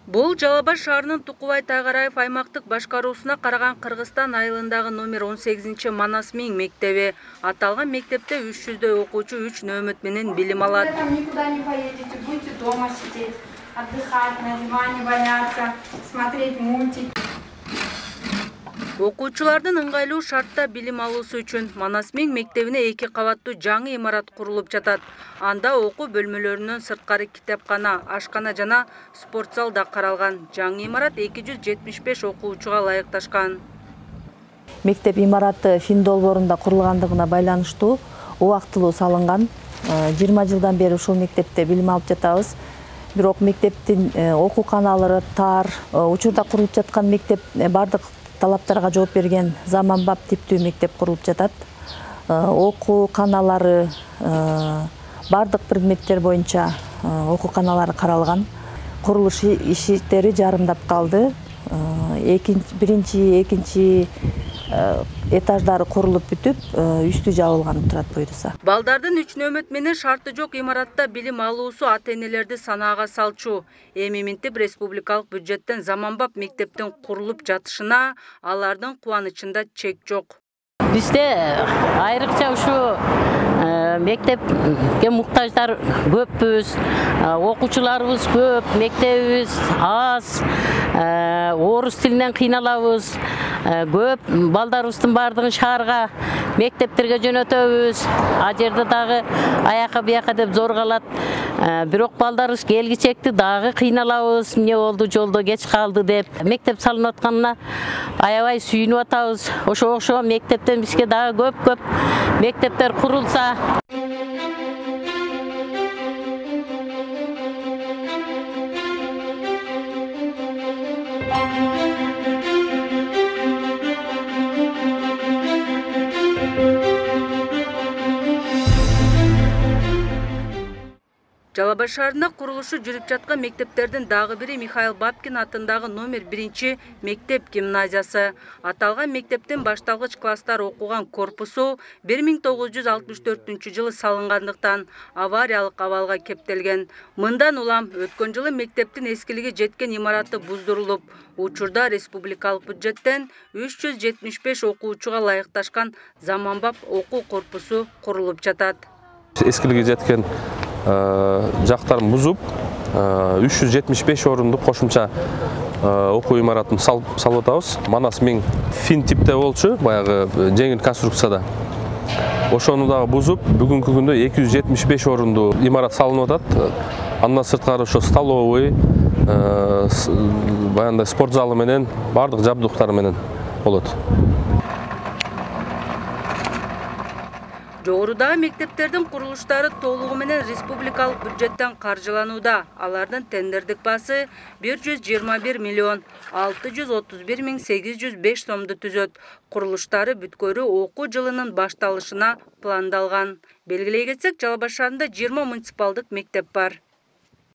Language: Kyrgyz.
Бул Жалал Абад шаарынын Тукубай Тайгараев аймактык башкаруусуна караган Кыргызстан айылындагы номер 18 Манас Миң мектеби. Аталган мектепте 300дөй окуучу 3 нөөмөт менен билим алат. Никуда не поедете, будете дома сидеть, отдыхать, на диване валяться, смотреть мультики. Окуучулардын ыңгайлуу шартта билим алуусу үчүн Манас Миң мектебине 2 кабаттуу жаңы имарат курулуп жатат. Анда окуу бөлмөлөрүнөн сырткары китепкана, ашкана жана спорт зал да каралган. Жаңы имарат 275 окуучуга ылайыкташкан. Мектеп имараты Фин долбоорунда курулгандыгына байланыштуу убактылуу салынган. 20 жылдан бери ушул мектепте билим алып жатабыз. Бирок мектептин окууканалары тар, учурда курулуп жаткан мектеп бардык талаптарга жооп берген заманбап типтүү мектеп курулуп жатат. Окууканалары бардык предметтер боюнча окууканалары каралган. Курулуш иштери жарымдап калды. Биринчи, экинчи этаждары курулуп бүтүп, үстү жабылган турат буюрса. Балдардын 3 нөөмөт менен шарты жок имаратта билим алуусу ата-энелерди санаага салчу. Эми минтип республикалык бюджеттен заманбап мектептин курулуп жатышына алардын кубанычында чек жок. Бизде айрыкча ушу мектепке муктаждар көппүз, окуучуларыбыз көп, мектебибиз аз, орус тилинен кыйналабыз, көп балдарыбыздын бардыгын шаарга мектептерге жөнөтөбүз. А жерде дагы аяка бияка деп зорголот. Бирок балдарыбыз келгичекти дагы кыйналабыз. Эмне болду, жолдо кеч калды деп. Мектеп салынып атканына аябай сүйүнүп атабыз. Ошого окшогон мектептен бизге дагы көп мектептер курулса. Жалал Абад шаарында курулушу жүрүп жаткан мектептердин дагы бири Михаил Бабкин атындагы номер 1 мектеп гимназиясы. Аталган мектептин башталгыч класстар окуган корпусу 1964 жылы салынгандыктан авариялык абалга кептелген. Мындан улам өткөн жылы мектептин эскилиги жеткен имараты буздурулуп, учурда республикалык бюджеттен 375 окуучуга ылайыкташкан заманбап окуу корпусу курулуп жатат. Эскилиги жеткен жактарын бузуп 375 орундук кошумча окуу имаратын салып атабыз. Манас Миң фин типте болчу, баягы жеңил конструкцияда. Ошону дагы бузуп, бүгүнкү күндө 275 орунду имарат салынып атат. Андан сырткары ошо столовый, баягындай спорт залы менен бардык жабдыктары менен болот. Жогорудагы мектептердин курулуштары толугу менен республикалык бюджеттен каржыланууда. Алардын тендердик баасы 121 миллион 631 миң 805 сомду түзөт. Курулуштары бүткөрү окуу жылынын башталышына пландалган. Белгилей кетсек, Жалал Абад шаарында 20 муниципалдык мектеп бар.